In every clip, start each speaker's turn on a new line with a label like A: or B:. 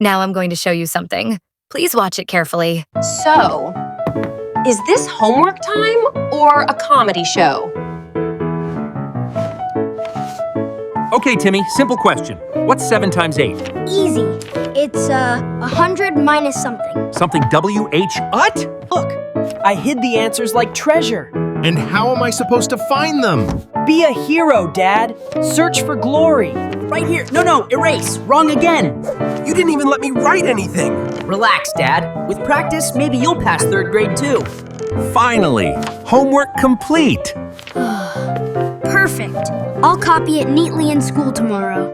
A: Now I'm going to show you something. Please watch it carefully.
B: So, is this homework time or a comedy show?
C: Okay, Timmy, simple question. What's 7 times 8?
D: Easy. It's 100 minus something.
C: Something W-H... What?
E: Look, I hid the answers like treasure.
F: And how am I supposed to find them?
E: Be a hero, Dad. Search for glory.
G: Right here. No, erase. Wrong again.
F: You didn't even let me write anything.
G: Relax, Dad. With practice, maybe you'll pass 3rd grade too.
C: Finally, homework complete.
D: Perfect. I'll copy it neatly in school tomorrow.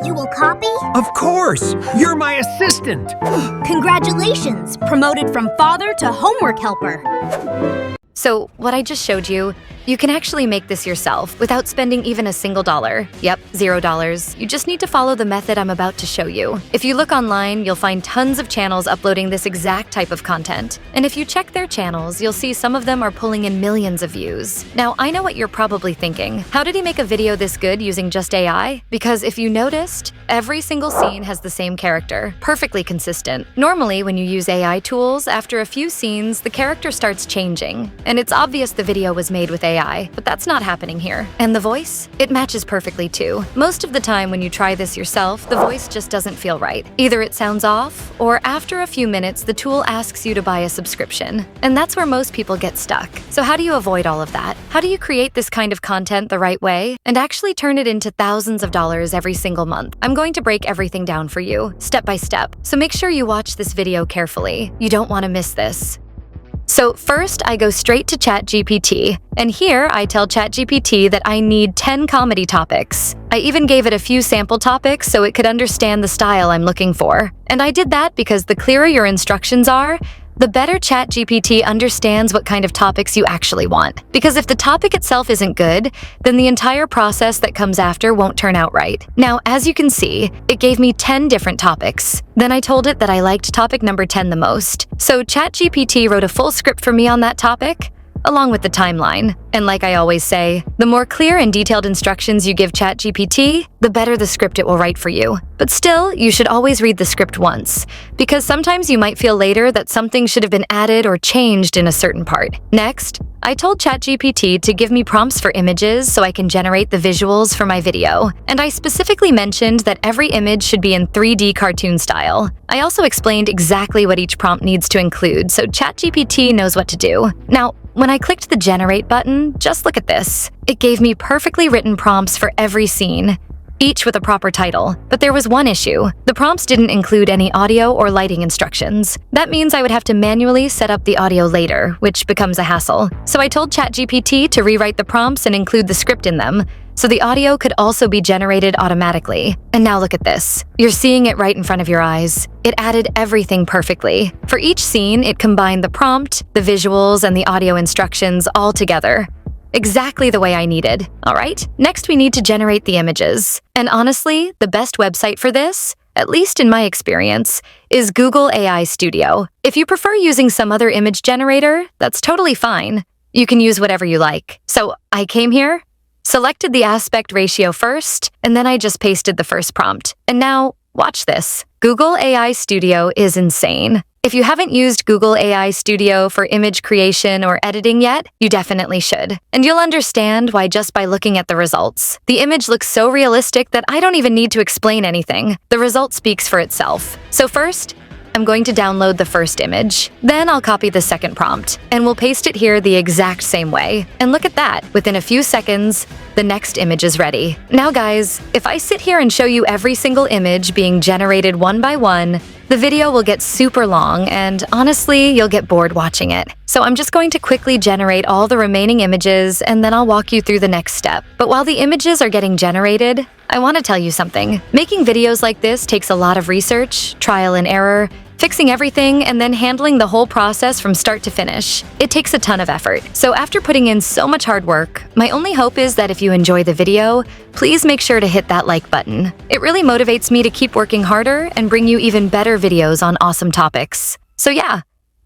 H: You will copy?
F: Of course! You're my assistant!
H: Congratulations! Promoted from father to homework helper.
A: So, what I just showed you, you can actually make this yourself without spending even a single dollar. Yep, $0. You just need to follow the method I'm about to show you. If you look online, you'll find tons of channels uploading this exact type of content. And if you check their channels, you'll see some of them are pulling in millions of views. Now, I know what you're probably thinking. How did he make a video this good using just AI? Because if you noticed, every single scene has the same character, perfectly consistent. Normally, when you use AI tools, after a few scenes, the character starts changing. And it's obvious the video was made with AI, but that's not happening here. And the voice? It matches perfectly too. Most of the time when you try this yourself, the voice just doesn't feel right. Either it sounds off, or after a few minutes, the tool asks you to buy a subscription. And that's where most people get stuck. So how do you avoid all of that? How do you create this kind of content the right way and actually turn it into thousands of dollars every single month? I'm going to break everything down for you, step by step. So make sure you watch this video carefully. You don't want to miss this. So first, I go straight to ChatGPT, and here I tell ChatGPT that I need 10 comedy topics. I even gave it a few sample topics so it could understand the style I'm looking for. And I did that because the clearer your instructions are, the better ChatGPT understands what kind of topics you actually want. Because if the topic itself isn't good, then the entire process that comes after won't turn out right. Now, as you can see, it gave me 10 different topics. Then I told it that I liked topic number 10 the most. So ChatGPT wrote a full script for me on that topic, along with the timeline. And like I always say, the more clear and detailed instructions you give ChatGPT, the better the script it will write for you. But still, you should always read the script once, because sometimes you might feel later that something should have been added or changed in a certain part. Next, I told ChatGPT to give me prompts for images so I can generate the visuals for my video. And I specifically mentioned that every image should be in 3D cartoon style. I also explained exactly what each prompt needs to include, so ChatGPT knows what to do. Now, when I clicked the Generate button, just look at this. It gave me perfectly written prompts for every scene, each with a proper title. But there was one issue. The prompts didn't include any audio or lighting instructions. That means I would have to manually set up the audio later, which becomes a hassle. So I told ChatGPT to rewrite the prompts and include the script in them, so the audio could also be generated automatically. And now look at this. You're seeing it right in front of your eyes. It added everything perfectly. For each scene, it combined the prompt, the visuals, and the audio instructions all together. Exactly the way I needed. All right, next we need to generate the images. And honestly, the best website for this, at least in my experience, is Google AI Studio. If you prefer using some other image generator, that's totally fine. You can use whatever you like. So I came here, selected the aspect ratio first, and then I just pasted the first prompt. And now, watch this. Google AI Studio is insane. If you haven't used Google AI Studio for image creation or editing yet, you definitely should. And you'll understand why just by looking at the results. The image looks so realistic that I don't even need to explain anything. The result speaks for itself. So first, I'm going to download the first image. Then I'll copy the second prompt, and we'll paste it here the exact same way. And look at that, within a few seconds, the next image is ready. Now guys, if I sit here and show you every single image being generated one by one, the video will get super long, and honestly, you'll get bored watching it. So I'm just going to quickly generate all the remaining images, and then I'll walk you through the next step. But while the images are getting generated, I want to tell you something. Making videos like this takes a lot of research, trial and error, fixing everything, and then handling the whole process from start to finish. It takes a ton of effort. So after putting in so much hard work, my only hope is that if you enjoy the video, please make sure to hit that like button. It really motivates me to keep working harder and bring you even better videos on awesome topics. So yeah,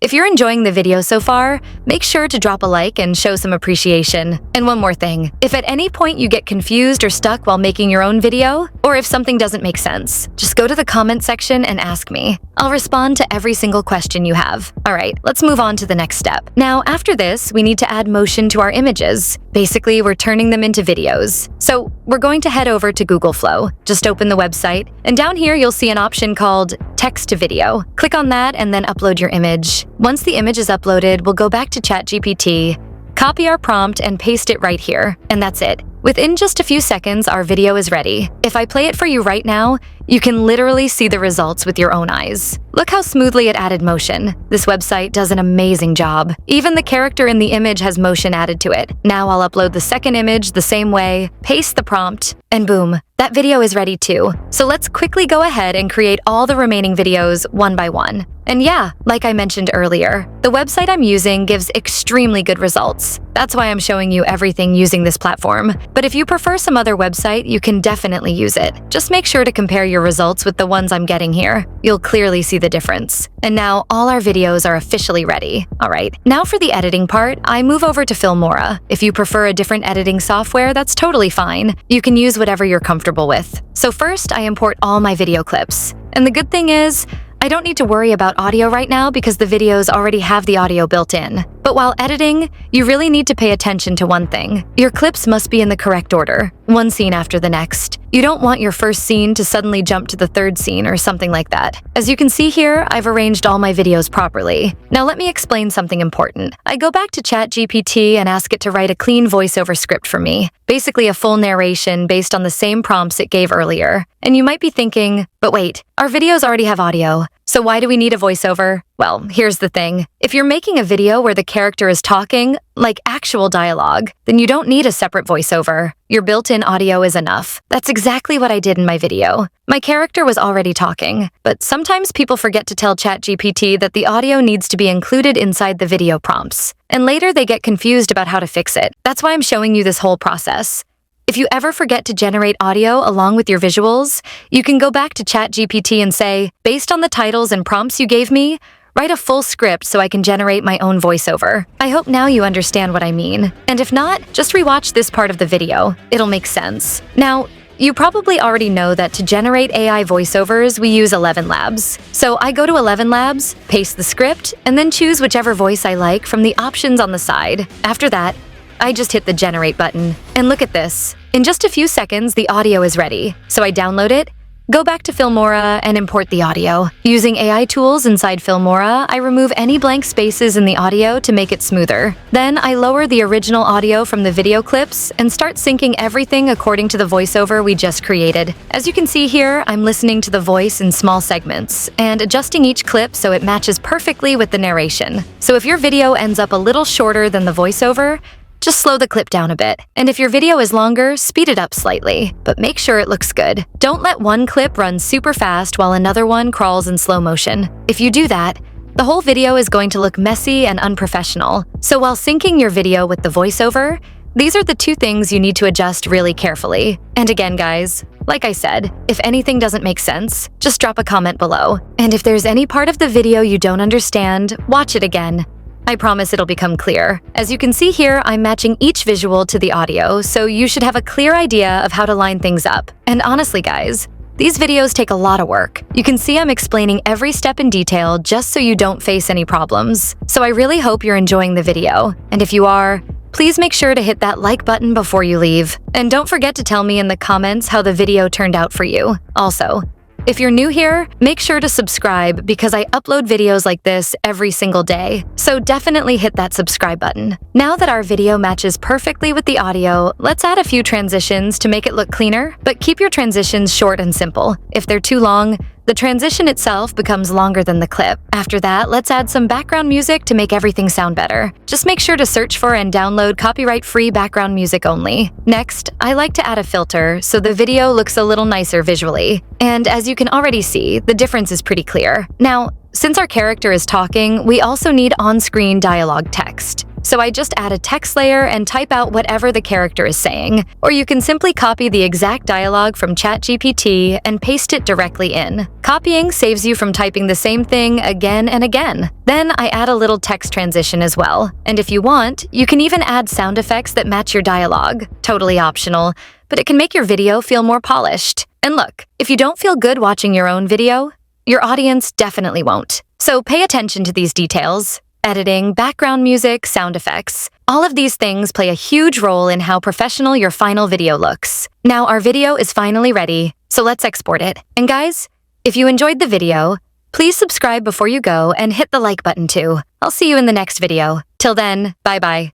A: If you're enjoying the video so far, make sure to drop a like and show some appreciation. And one more thing, if at any point you get confused or stuck while making your own video, or if something doesn't make sense, just go to the comment section and ask me. I'll respond to every single question you have. Alright, let's move on to the next step. Now, after this, we need to add motion to our images. Basically, we're turning them into videos. So we're going to head over to Google Flow. Just open the website, and down here you'll see an option called Text to Video. Click on that and then upload your image. Once the image is uploaded, we'll go back to ChatGPT, copy our prompt, and paste it right here. And that's it. Within just a few seconds, our video is ready. If I play it for you right now, you can literally see the results with your own eyes. Look how smoothly it added motion. This website does an amazing job. Even the character in the image has motion added to it. Now I'll upload the second image the same way, paste the prompt, and boom, that video is ready too. So let's quickly go ahead and create all the remaining videos one by one. And yeah, like I mentioned earlier, the website I'm using gives extremely good results. That's why I'm showing you everything using this platform. But if you prefer some other website, you can definitely use it. Just make sure to compare your results with the ones I'm getting here. You'll clearly see the difference. And now all our videos are officially ready. Alright, now for the editing part, I move over to Filmora. If you prefer a different editing software, that's totally fine. You can use whatever you're comfortable with. So first, I import all my video clips. And the good thing is, I don't need to worry about audio right now because the videos already have the audio built in. But while editing, you really need to pay attention to one thing. Your clips must be in the correct order, one scene after the next. You don't want your first scene to suddenly jump to the third scene or something like that. As you can see here, I've arranged all my videos properly. Now let me explain something important. I go back to ChatGPT and ask it to write a clean voiceover script for me. Basically a full narration based on the same prompts it gave earlier. And you might be thinking, but wait, our videos already have audio, so why do we need a voiceover? Well, here's the thing. If you're making a video where the character is talking, like actual dialogue, then you don't need a separate voiceover. Your built-in audio is enough. That's exactly what I did in my video. My character was already talking, but sometimes people forget to tell ChatGPT that the audio needs to be included inside the video prompts. And later they get confused about how to fix it. That's why I'm showing you this whole process. If you ever forget to generate audio along with your visuals, you can go back to ChatGPT and say, based on the titles and prompts you gave me, write a full script so I can generate my own voiceover. I hope now you understand what I mean. And if not, just rewatch this part of the video. It'll make sense. Now, you probably already know that to generate AI voiceovers, we use 11 Labs. So I go to 11 Labs, paste the script, and then choose whichever voice I like from the options on the side. After that, I just hit the generate button. And look at this. In just a few seconds, the audio is ready. So I download it, go back to Filmora, and import the audio. Using AI tools inside Filmora, I remove any blank spaces in the audio to make it smoother. Then I lower the original audio from the video clips and start syncing everything according to the voiceover we just created. As you can see here, I'm listening to the voice in small segments and adjusting each clip so it matches perfectly with the narration. So if your video ends up a little shorter than the voiceover, just slow the clip down a bit. And if your video is longer, speed it up slightly. But make sure it looks good. Don't let one clip run super fast while another one crawls in slow motion. If you do that, the whole video is going to look messy and unprofessional. So while syncing your video with the voiceover, these are the two things you need to adjust really carefully. And again, guys, like I said, if anything doesn't make sense, just drop a comment below. And if there's any part of the video you don't understand, watch it again. I promise it'll become clear. As you can see here, I'm matching each visual to the audio, so you should have a clear idea of how to line things up. And honestly, guys, these videos take a lot of work. You can see I'm explaining every step in detail just so you don't face any problems. So I really hope you're enjoying the video. And if you are, please make sure to hit that like button before you leave. And don't forget to tell me in the comments how the video turned out for you. Also, if you're new here, make sure to subscribe because I upload videos like this every single day. So definitely hit that subscribe button. Now that our video matches perfectly with the audio, let's add a few transitions to make it look cleaner, but keep your transitions short and simple. If they're too long, the transition itself becomes longer than the clip. After that, let's add some background music to make everything sound better. Just make sure to search for and download copyright-free background music only. Next, I like to add a filter so the video looks a little nicer visually. And as you can already see, the difference is pretty clear. Now, since our character is talking, we also need on-screen dialogue text. So I just add a text layer and type out whatever the character is saying. Or you can simply copy the exact dialogue from ChatGPT and paste it directly in. Copying saves you from typing the same thing again and again. Then I add a little text transition as well. And if you want, you can even add sound effects that match your dialogue. Totally optional, but it can make your video feel more polished. And look, if you don't feel good watching your own video, your audience definitely won't. So pay attention to these details. Editing, background music, sound effects. All of these things play a huge role in how professional your final video looks. Now our video is finally ready, so let's export it. And guys, if you enjoyed the video, please subscribe before you go and hit the like button too. I'll see you in the next video. Till then, bye-bye.